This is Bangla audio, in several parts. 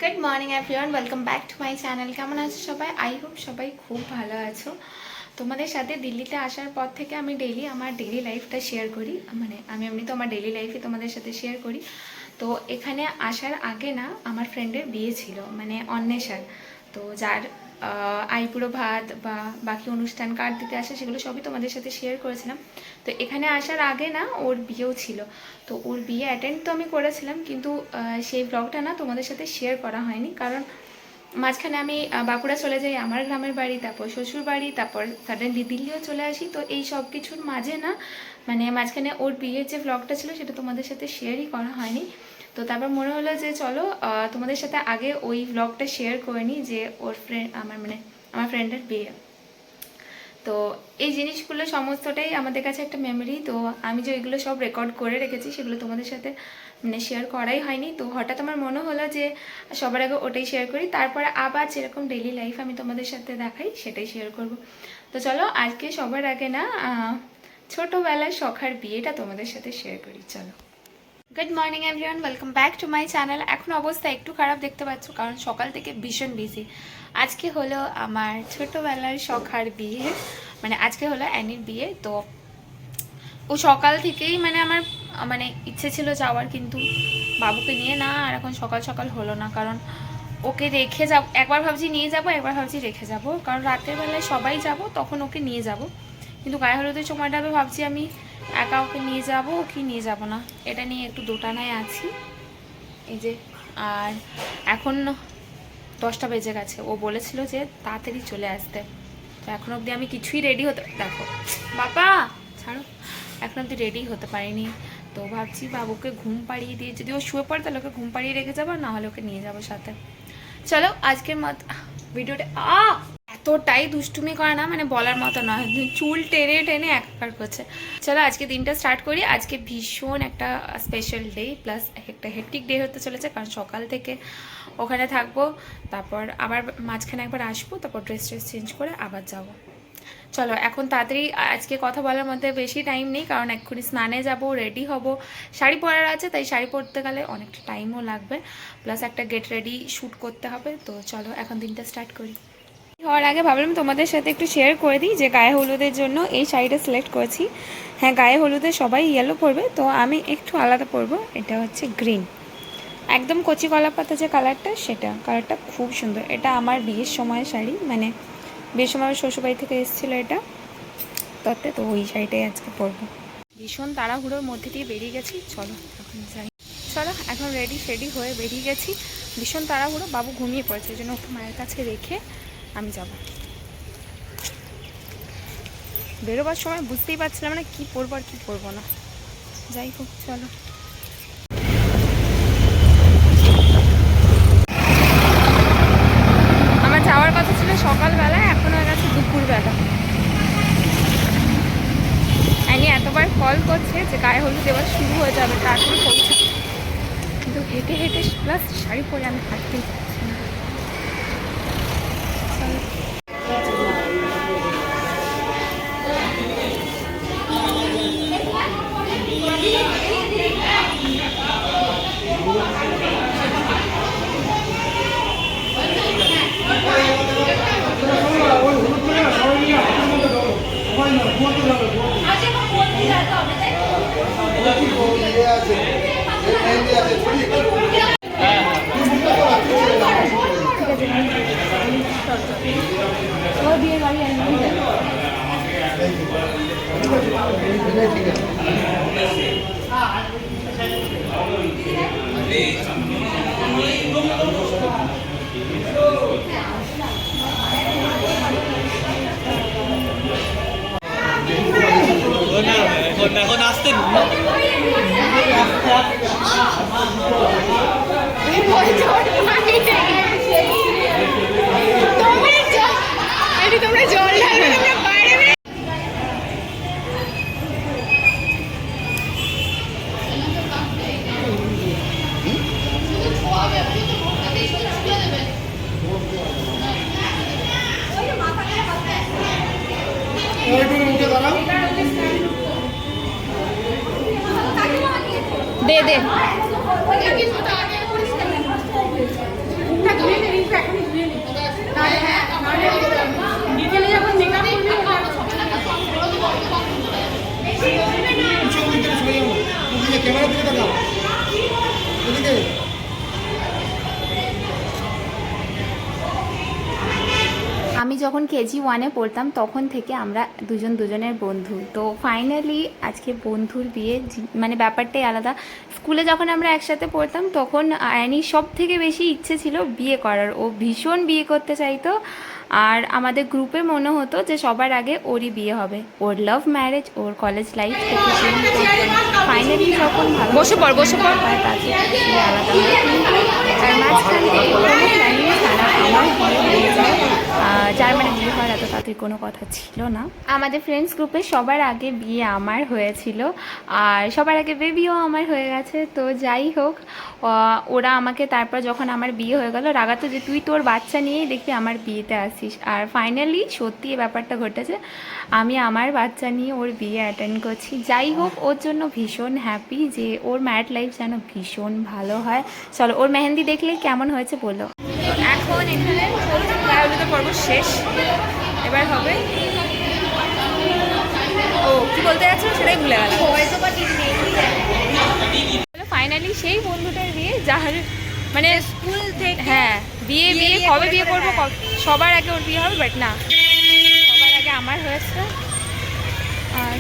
Good morning everyone, welcome back to my channel. কেমন আছো সবাই? আই হোপ সবাই খুব ভালো আছো। তোমাদের সাথে দিল্লিতে আসার পর থেকে আমি ডেইলি আমার ডেইলি লাইফটা শেয়ার করি, আমি এমনি তো আমার ডেইলি লাইফই তোমাদের সাথে শেয়ার করি। তো এখানে আসার আগে না আমার ফ্রেন্ডের বিয়ে ছিল, অন্বেষার। তো যার আইপুরো ভাত বা বাকি অনুষ্ঠান কার্ড দিতে আসে সেগুলো সবই তোমাদের সাথে শেয়ার করেছিলাম। তো এখানে আসার আগে না ওর বিয়েও ছিল। তো ওর বিয়ে অ্যাটেন্ড তো আমি করেছিলাম, কিন্তু সেই ব্লগটা না তোমাদের সাথে শেয়ার করা হয়নি, কারণ মাঝখানে আমি বাঁকুড়া চলে যাই আমার গ্রামের বাড়ি, তারপর শ্বশুর বাড়ি, তারপর সাডেনলি দিল্লিও চলে আসি। তো এই সব কিছুর মাঝে না মাঝখানে ওর বিয়ের যে ব্লগটা ছিল সেটা তোমাদের সাথে শেয়ারই করা হয়নি। তো তারপর মনে হলো যে চলো তোমাদের সাথে আগে ওই ব্লগটা শেয়ার করে নিই, যে ওর ফ্রেন্ড আমার ফ্রেন্ডের বিয়ে। তো এই জিনিসগুলো সমস্তটাই আমাদের কাছে একটা মেমোরি। তো আমি যে ওইগুলো সব রেকর্ড করে রেখেছি সেগুলো তোমাদের সাথে শেয়ার করাই হয়নি। তো হঠাৎ আমার মনে হলো যে সবার আগে ওটাই শেয়ার করি, তারপরে আবার যেরকম ডেইলি লাইফ আমি তোমাদের সাথে দেখাই সেটাই শেয়ার করব। তো চলো আজকে সবার আগে না ছোটোবেলার শখার বিয়েটা তোমাদের সাথে শেয়ার করি। চলো। Good morning everyone, welcome back to my channel. এখন অবস্থা একটু খারাপ দেখতে পাচ্ছ, কারণ সকাল থেকে ভীষণ বিজি। আজকে হলো আমার ছোটোবেলার শখার বিয়ে, আজকে হলো অ্যানির বিয়ে। তো ও সকাল থেকেই আমার ইচ্ছে ছিল যাওয়ার, কিন্তু বাবুকে নিয়ে না আর এখন সকাল সকাল হলো না, কারণ ওকে রেখে যাব। একবার ভাবছি নিয়ে যাব, একবার ভাবছি রেখে যাব, কারণ রাতের বেলায় সবাই যাব তখন ওকে নিয়ে যাব, কিন্তু গায়ে হলুদের সময়টা তো ভাবছি আমি একা ওকে নিয়ে যাব কি নিয়ে যাব না, এটা নিয়ে একটু দোটানায় আছি। এই যে, আর এখন 10টা বেজে গেছে। ও বলেছিল যে তাড়াতাড়ি চলে আসতে, তো এখন অবধি আমি কিছুই রেডি হতে, দেখো বাবা ছাড়ো, এখন অবধি রেডি হতে পারিনি। তো ভাবছি বাবুকে ঘুম পাড়িয়ে দিয়ে, যদি ও শুয়ে পড়ে তাহলে ওকে ঘুম পাড়িয়ে রেখে যাবো, না হলে ওকে নিয়ে যাবো সাথে। চলো আজকের মত ভিডিওটা এতটাই দুষ্টুমি করে না, বলার মতো নয়, চুল টেনে টেনে একাকার করছে। চলো আজকে দিনটা স্টার্ট করি। আজকে ভীষণ একটা স্পেশাল ডে, প্লাস একটা হেক্টিক ডে হতে চলেছে, কারণ সকাল থেকে ওখানে থাকবো, তারপর আবার মাঝখানে একবার আসবো, তারপর ড্রেস চেঞ্জ করে আবার যাব। চলো এখন তাড়াতাড়ি, আজকে কথা বলার মধ্যে বেশি টাইম নেই, কারণ এক্ষুনি স্নানে যাব, রেডি হব, শাড়ি পরার আছে, তাই শাড়ি পরতে গেলে অনেকটা টাইমও লাগবে, প্লাস একটা গেট রেডি শ্যুট করতে হবে। তো চলো এখন দিনটা স্টার্ট করি। হওয়ার আগে ভাবলাম তোমাদের সাথে একটু শেয়ার করে দিই যে গায়ে হলুদের জন্য এই শাড়িটা সিলেক্ট করেছি। হ্যাঁ, গায়ে হলুদে সবাই ইয়েলো পরবে, তো আমি একটু আলাদা পরবো। এটা হচ্ছে গ্রিন, একদম কচি কলা পাতা যে কালারটা, সেটা কালারটা খুব সুন্দর। এটা আমার বিয়ের সময়ের শাড়ি, বিয়ের সময় আমার শ্বশুরবাড়ি থেকে এসেছিলো এটা তত্ত্বে, তো ওই শাড়িটাই আজকে পরবো। ভীষণ তাড়াহুড়োর মধ্যে দিয়ে বেরিয়ে গেছি, চলো এখন যাই। চলো এখন রেডি হয়ে বেরিয়ে গেছি, ভীষণ তাড়াহুড়ো, বাবু ঘুমিয়ে পড়েছে, এই জন্য ওকে মায়ের কাছে রেখে আমি যাব। বেরোবার সময় বুঝতেই পারছিলাম না কী পরবো আর কী পরবো না, যাই হোক চলো। আমার যাওয়ার কথা ছিল সকালবেলা, এখন হয়ে গেছে দুপুরবেলা। অ্যানি এতবার কল করছে যে গায়ে হলুদ এবার শুরু হয়ে যাবে, তাড়াতাড়ি পৌঁছা, কিন্তু হেঁটে হেঁটে প্লাস শাড়ি পরে আমি হাঁটতেই পারছি না। বিয়ে গাড়ি এখন আসতে তোমরা জল ঢালবে, দে দে আমি যখন KG 1-এ পড়তাম তখন থেকে আমরা দুজনের বন্ধু। তো ফাইনালি আজকে বন্ধুর বিয়ে, মানে ব্যাপারটাই আলাদা। স্কুলে যখন আমরা একসাথে পড়তাম তখন অ্যানির সব থেকে বেশি ইচ্ছে ছিল বিয়ে করার, ও ভীষণ বিয়ে করতে চাইতো। আর আমাদের গ্রুপে মনে হতো যে সবার আগে ওরই বিয়ে হবে, ওর লাভ ম্যারেজ, ওর কলেজ লাইফ থেকে ফাইনালি যখন বসে পড় হয় তাকে আলাদা হয়। কিন্তু তার মাঝখান থেকে কোনো প্ল্যানিং ছাড়া আমার বিয়ে হয়ে যায়, যার মানে বিয়ে হওয়ার এত তাড়াতাড়ি কোনো কথা ছিল না। আমাদের ফ্রেন্ডস গ্রুপে সবার আগে বিয়ে আমার হয়েছিল, আর সবার আগে বেবিও আমার হয়ে গেছে। তো যাই হোক, ওরা আমাকে তারপর যখন আমার বিয়ে হয়ে গেল রাগাতো যে তুই তোর বাচ্চা নিয়েই দেখবি আমার বিয়েতে আসিস। আর ফাইনালি সত্যি এই ব্যাপারটা ঘটেছে, আমি আমার বাচ্চা নিয়ে ওর বিয়ে অ্যাটেন্ড করছি। যাই হোক, ওর জন্য ভীষণ হ্যাপি যে ওর ম্যারিড লাইফ যেন ভীষণ ভালো হয়। চলো ওর মেহেন্দি দেখলে কেমন হয়েছে বলো। এখন এখানে গায়ে পর্ব শেষ, এবার হবে ও কি বলতে যাচ্ছ সেটাই ভুলে গেলাম। ফাইনালি সেই বন্ধুটার বিয়ে যার মানে স্কুল থেকে, হ্যাঁ বিয়ে কবে বিয়ে করবো, সবার আগে ওর বিয়ে হবে, বাট না সবার আগে আমার হয়েছে। আর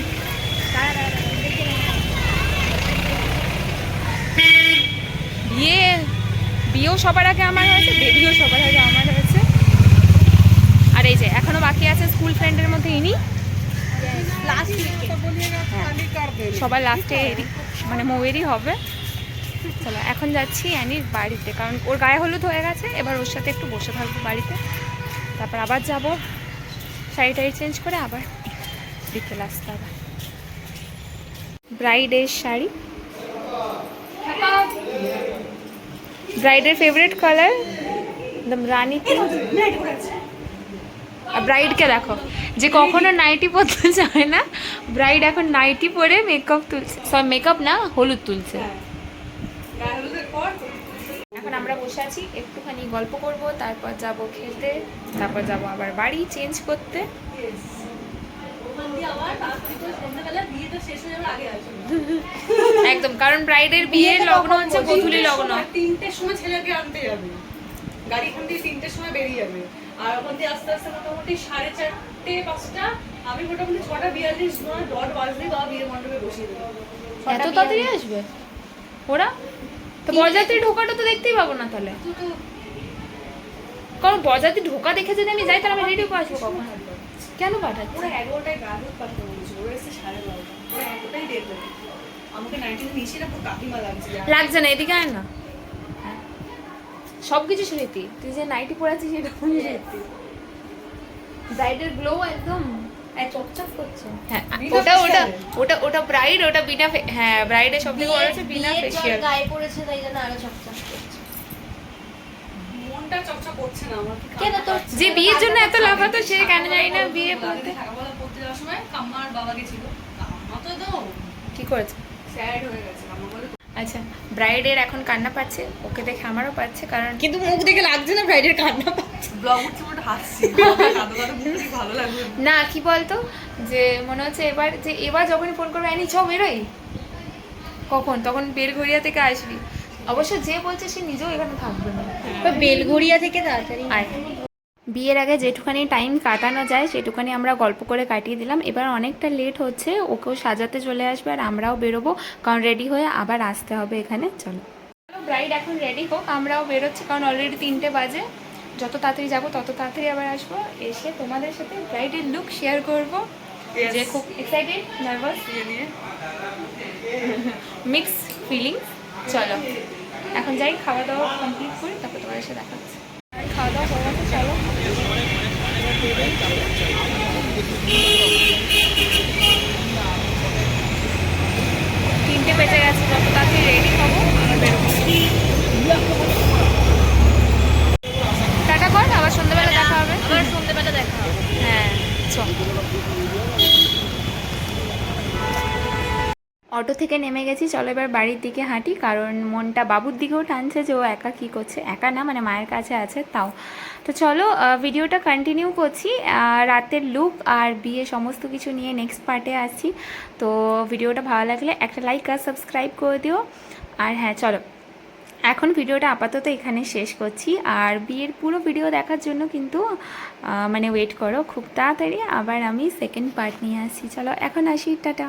বিয়েও সবার আগে আমার হয়েছে, বেবিও সবার আগে আমার হয়েছে। আর এই যে এখনো বাকি আছে স্কুল ফ্রেন্ডের মধ্যে ইনি, সবার লাস্টে মানে মৌয়েরই হবে। চলো এখন যাচ্ছি অ্যানির বাড়িতে, কারণ ওর গায়ে হলুদ হয়ে গেছে, এবার ওর সাথে একটু বসে থাকবো বাড়িতে, তারপর আবার যাব শাড়ি টাড়ি চেঞ্জ করে আবার বিকেল আসতে হবে। ব্রাইডের শাড়ি, ব্রাইডের ফেভারিট কালার একদম রানী পিঙ্ক। ব্রাইডকে দেখো যে কখনো নাইটি পরতে চায় না, ব্রাইড এখন নাইটি পরে মেকআপ তুলছে, সব মেকআপ না হলুদ তুলছে। এখন আমরা বসে আছি, একটুখানি গল্প করব, তারপর যাব খেতে, তারপর যাব আবার বাড়ি চেঞ্জ করতে। একদম, কারণ ব্রাইডের বিয়ের লগ্ন হচ্ছে গোধূলি লগ্ন, 3টের সময় ছেলেকে আনতে যাবে, গাড়ি এখান থেকে 3টের সময় বেরিয়ে যাবে, আর ওখান থেকে আস্তে আস্তে মোটামুটি 4:30 5টা, আমি মোটামুটি 6:42 ডট বাজলেই বাবা বিয়ের মণ্ডপে বসিয়ে দেবো। এত তাড়াতাড়ি আসবে ওরা? তো বরযাত্রী ঢোকাটা তো দেখতেই পাবো না তাহলে, কারণ বরযাত্রী ঢোকা দেখে যদি আমি যাই তাহলে আমি রেডি করে আসবো কখন? কেন পাঠাচ্ছি? ওরা 11টায় গা দুধ পাঠাতে বলেছিল, ওরা এসে 12:30, ওরা এতটাই দেরি করে। আমাকে 19 নিচে না পুরো কাকিমা লাগছে। লাগছে না, এদিকে আয় না, সব কিছু সত্যি, তুই যে নাইটি পরে আছিস সেটা সত্যি, ব্রাইডের গ্লো একদম চকচক করছে। হ্যাঁ ওটা ওটা ওটা ওটা ব্রাইড, ওটা বিনা হ্যাঁ ব্রাইডের সব থেকে বড় হচ্ছে বিনা ফেশিয়াল, গায়ে পড়েছে তাই জন্য আরো চকচক করছে। মনটা চকচক করছে না আমার। কেন তোর যে বিয়ের জন্য এত লাফাতো সে কেন জানি না বিয়ে পড়তে পড়তে যাওয়ার সময় কাম্মার বাবা গেছিল, কাম্মা তো একদম কি করেছে, স্যাড হয়ে গেছে। কাম্মা বলে আচ্ছা ব্রাইডের এখন কান্না পাচ্ছে, ওকে দেখে আমারও পাচ্ছে, কারণ কিন্তু মুখ দেখে লাগছে না ব্রাইডের কান্না পাচ্ছে। ব্লগ উঠছে মোটা হাসছি, কাঁদো কাঁদো মুখ ভালো লাগবে না কি বলতো, যে মনে হচ্ছে এবার যখনই ফোন করবে অ্যানি চ বেরোই, কখন তখন বেলঘরিয়া থেকে আসবি। অবশ্য যে বলছে সে নিজেও এখানে থাকবে না, বেলঘরিয়া থেকে তাড়াতাড়ি আর বিয়ের আগে যেটুখানি টাইম কাটানো যায় সেটুখানি আমরা গল্প করে কাটিয়ে দিলাম। এবার অনেকটা লেট হচ্ছে, ওকেও সাজাতে চলে আসবে আর আমরাও বেরোবো, কারণ রেডি হয়ে আবার আসতে হবে এখানে। চলো ব্রাইড এখন রেডি হোক, আমরাও বেরোচ্ছি, কারণ অলরেডি 3টে বাজে, যত তাড়াতাড়ি যাবো তত তাড়াতাড়ি আবার আসবো, এসে তোমাদের সাথে ব্রাইডের লুক শেয়ার করবো, যে খুব এক্সাইটেড নার্ভাস নিয়ে মিক্স ফিলিংস। চলো এখন যাই, খাওয়া দাওয়া কমপ্লিট করি, তারপর তোমাদের সাথে দেখা হচ্ছে। খাওয়া দাওয়া হয়ে গেছে, চলো 3টে বেজে গেছে, যত তাড়াতাড়ি রেডি হবো আমরা বেরোবো। টাটা কর, আবার সন্ধ্যেবেলা দেখা হবে, আবার সন্ধ্যেবেলা দেখা হবে। হ্যাঁ চল। অটো থেকে নেমে গেছি, চলো এবার বাড়ির দিকে হাঁটি, কারণ মনটা বাবুর দিকেও টানছে যে ও একা কী করছে, একা না মানে মায়ের কাছে আছে তাও। তো চলো ভিডিওটা কন্টিনিউ করছি, রাতের লুক আর বিয়ে সমস্ত কিছু নিয়ে নেক্সট পার্টে আসছি। তো ভিডিওটা ভালো লাগলে একটা লাইক আর সাবস্ক্রাইব করে দিও। আর হ্যাঁ চলো এখন ভিডিওটা আপাতত এখানে শেষ করছি, আর বিয়ের পুরো ভিডিও দেখার জন্য কিন্তু মানে ওয়েট করো, খুব তাড়াতাড়ি আবার আমি সেকেন্ড পার্ট নিয়ে আসছি। চলো এখন আসি, টাটা।